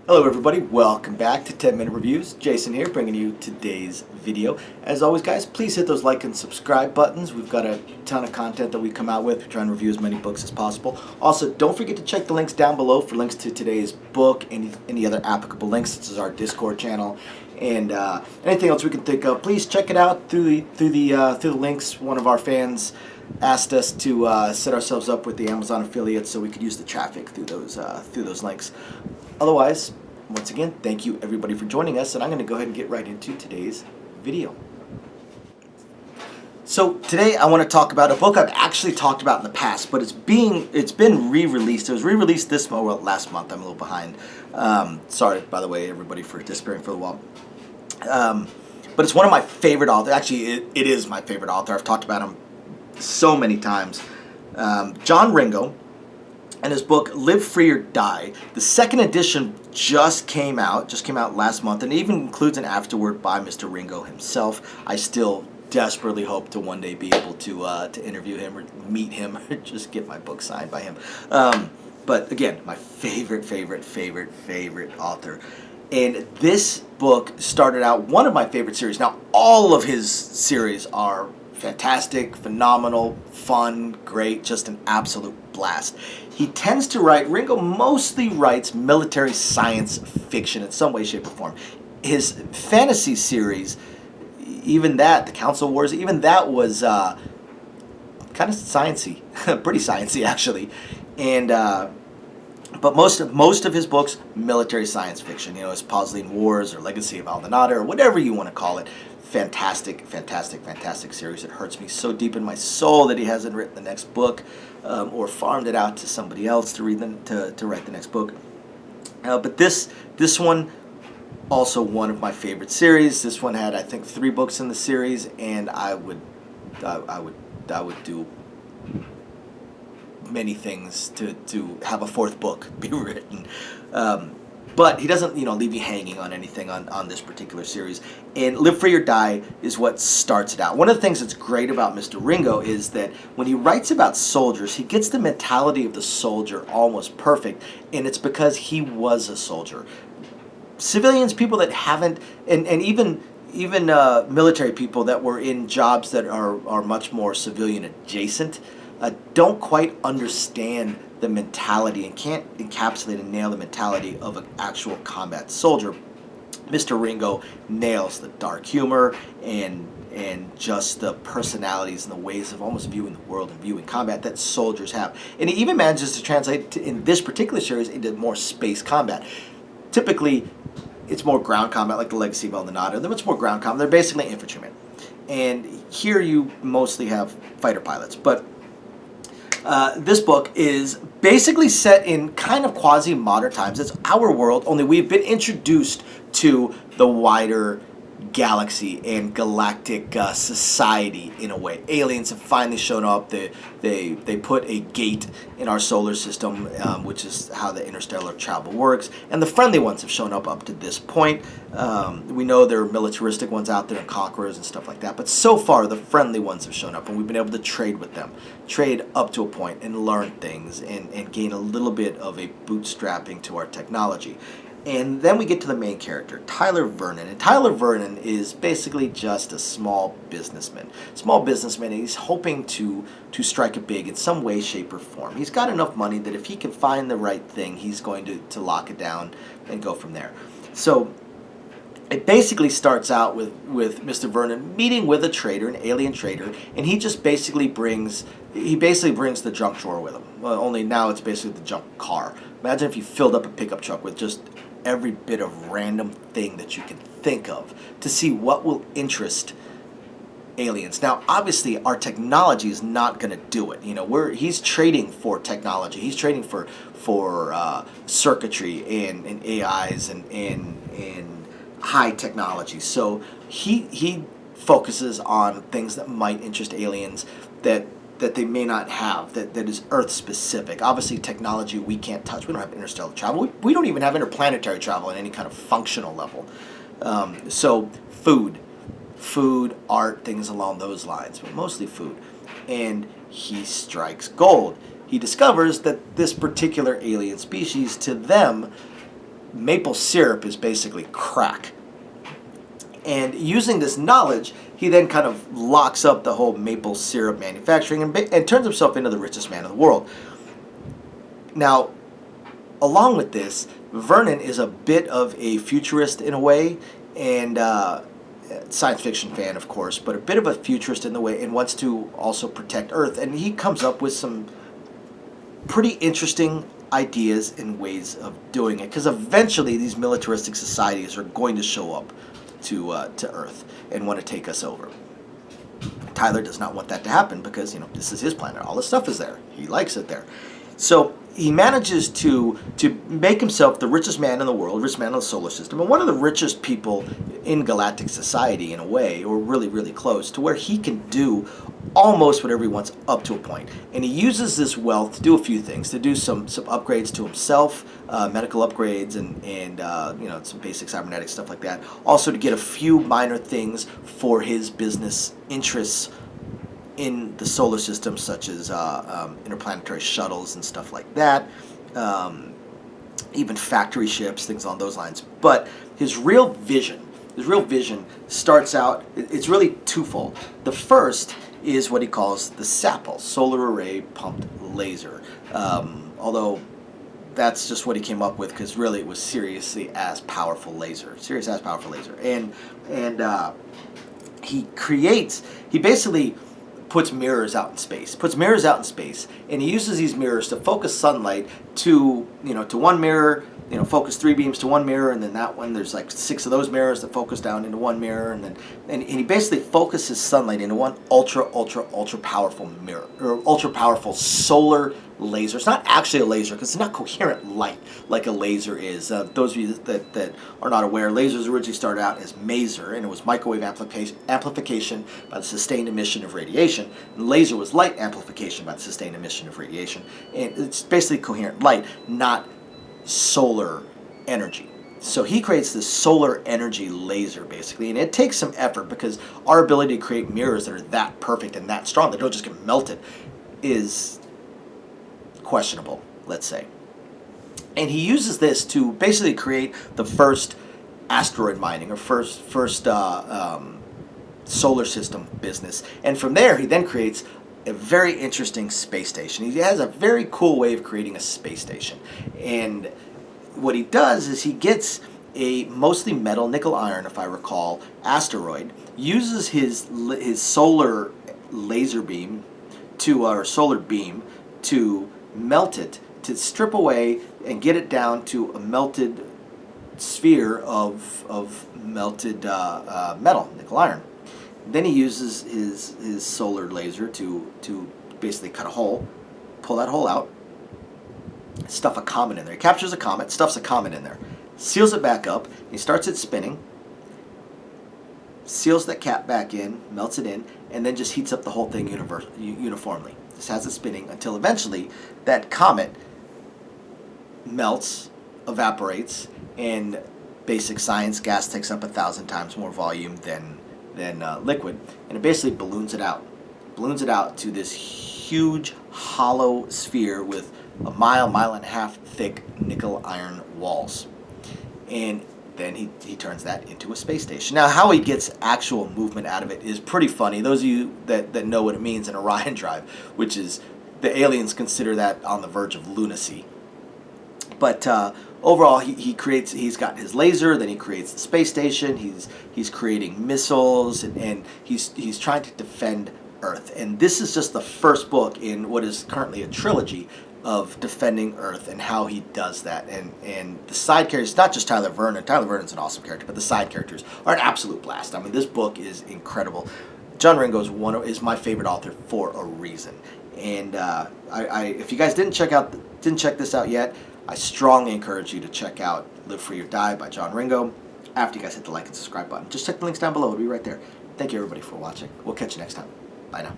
Hello everybody, welcome back to 10 Minute Reviews. Jason here bringing you today's video. As always guys, please hit those like and subscribe buttons. We've got a ton of content that we come out with. We're trying to review as many books as possible. Also, don't forget to check the links down below for links to today's book and any other applicable links. This is our Discord channel and anything else we can think of. Please check it out through the links. One of our fans asked us to set ourselves up with the Amazon affiliates so we could use the traffic through those links. Otherwise, once again, thank you everybody for joining us, and I'm going to go ahead and get right into today's video. So today I want to talk about a book I've actually talked about in the past, but it's been re-released. It was re-released last month. I'm a little behind. Sorry, by the way, everybody, for disappearing for a while. But it's one of my favorite authors. Actually, it is my favorite author. I've talked about him so many times. John Ringo. And his book, Live Free or Die. The second edition just came out last month, and it even includes an afterword by Mr. Ringo himself. I still desperately hope to one day be able to interview him or meet him or just get my book signed by him. But again, my favorite author. And this book started out one of my favorite series. Now, all of his series are fantastic, phenomenal, fun, great, just an absolute blast. He tends to write, Ringo mostly writes military science fiction in some way, shape, or form. His fantasy series, even that, the Council Wars, even that was kind of sciencey, pretty sciencey actually. And but most of his books, military science fiction. You know, his Posleen Wars or Legacy of Aldenata or whatever you want to call it. Fantastic series. It hurts me so deep in my soul that he hasn't written the next book or farmed it out to somebody else to write the next book. But this one, also one of my favorite series. This one had, I think, 3 books in the series, and I would do many things to have a 4th book be written. But he doesn't, leave you hanging on anything on this particular series. And Live Free or Die is what starts it out. One of the things that's great about Mr. Ringo is that when he writes about soldiers, he gets the mentality of the soldier almost perfect, and it's because he was a soldier. Civilians, people that haven't, and even military people that were in jobs that are much more civilian adjacent, don't quite understand the mentality and can't encapsulate and nail the mentality of an actual combat soldier. Mr. Ringo nails the dark humor and just the personalities and the ways of almost viewing the world and viewing combat that soldiers have. And he even manages to translate in this particular series into more space combat. Typically, it's more ground combat, like the Legacy of Aldenata. It's more ground combat. They're basically infantrymen. And here you mostly have fighter pilots. But this book is basically set in kind of quasi-modern times. It's our world, only we've been introduced to the wider galaxy and galactic society in a way. Aliens have finally shown up. They put a gate in our solar system, which is how the interstellar travel works. And the friendly ones have shown up to this point. We know there are militaristic ones out there and conquerors and stuff like that. But so far, the friendly ones have shown up, and we've been able to trade with them. Trade up to a point and learn things and gain a little bit of a bootstrapping to our technology. And then we get to the main character, Tyler Vernon. And Tyler Vernon is basically just a small businessman. And he's hoping to strike it big in some way, shape, or form. He's got enough money that if he can find the right thing, he's going to lock it down and go from there. So it basically starts out with Mr. Vernon meeting with a trader, an alien trader, and he basically brings the junk drawer with him. Well, only now it's basically the junk car. Imagine if you filled up a pickup truck with just every bit of random thing that you can think of to see what will interest aliens. Now, obviously, our technology is not going to do it. He's trading for technology. He's trading for circuitry and AIs and high technology. So he focuses on things that might interest aliens that they may not have, that is Earth specific. Obviously, technology we can't touch. We don't have interstellar travel. We don't even have interplanetary travel at any kind of functional level. So food, art, things along those lines, but mostly food. And he strikes gold. He discovers that this particular alien species, to them, maple syrup is basically crack. And using this knowledge, he then kind of locks up the whole maple syrup manufacturing and turns himself into the richest man in the world. Now, along with this, Vernon is a bit of a futurist in a way, and science fiction fan, of course, but a bit of a futurist in the way, and wants to also protect Earth. And he comes up with some pretty interesting ideas and ways of doing it, because eventually these militaristic societies are going to show up to Earth and want to take us over. Tyler does not want that to happen because, this is his planet. All the stuff is there. He likes it there. So he manages to make himself the richest man in the world, richest man in the solar system, and one of the richest people in galactic society in a way, or really, really close, to where he can do almost whatever he wants up to a point. And he uses this wealth to do a few things, to do some upgrades to himself, medical upgrades, and some basic cybernetic stuff like that. Also to get a few minor things for his business interests in the solar system, such as interplanetary shuttles and stuff like that, even factory ships, things along those lines. But his real vision starts out, it's really twofold. The first is what he calls the SAPL, Solar Array Pumped Laser. Although that's just what he came up with, because really it was serious as powerful laser. And he basically puts mirrors out in space, and he uses these mirrors to focus sunlight to one mirror, focus 3 beams to one mirror, and then that one, there's like 6 of those mirrors that focus down into one mirror, and he basically focuses sunlight into one ultra powerful mirror, or ultra powerful solar laser. It's not actually a laser because it's not coherent light like a laser is. Those of you that are not aware, lasers originally started out as maser, and it was microwave amplification by the sustained emission of radiation. And laser was light amplification by the sustained emission of radiation. And it's basically coherent light, not solar energy. So he creates this solar energy laser, basically, and it takes some effort, because our ability to create mirrors that are that perfect and that strong, that don't just get melted, is questionable, let's say. And he uses this to basically create the first asteroid mining, or first solar system business. And from there, he then creates a very interesting space station. He has a very cool way of creating a space station. And what he does is he gets a mostly metal, nickel iron, if I recall, asteroid, uses his solar laser beam or solar beam to melt it, to strip away and get it down to a melted sphere of melted metal, nickel iron. Then he uses his solar laser to basically cut a hole, pull that hole out, stuff a comet in there. He captures a comet, stuffs a comet in there, seals it back up, he starts it spinning, seals that cap back in, melts it in, and then just heats up the whole thing uniformly. Just has it spinning until eventually that comet melts, evaporates, and basic science, gas takes up 1,000 times more volume than liquid, and it basically balloons it out to this huge hollow sphere with a mile and a half thick nickel iron walls. And then he turns that into a space station. Now, how he gets actual movement out of it is pretty funny. Those of you that know what it means, an Orion drive, which is, the aliens consider that on the verge of lunacy. But overall, he's got his laser, then he creates the space station, he's creating missiles, and he's trying to defend Earth. And this is just the first book in what is currently a trilogy of defending Earth and how he does that. And the side characters, not just Tyler Vernon. Tyler Vernon's an awesome character, but the side characters are an absolute blast. I mean, this book is incredible. John Ringo is my favorite author for a reason. And if you guys didn't check this out yet, I strongly encourage you to check out Live Free or Die by John Ringo. After you guys hit the like and subscribe button, just check the links down below. It'll be right there. Thank you, everybody, for watching. We'll catch you next time. Bye now.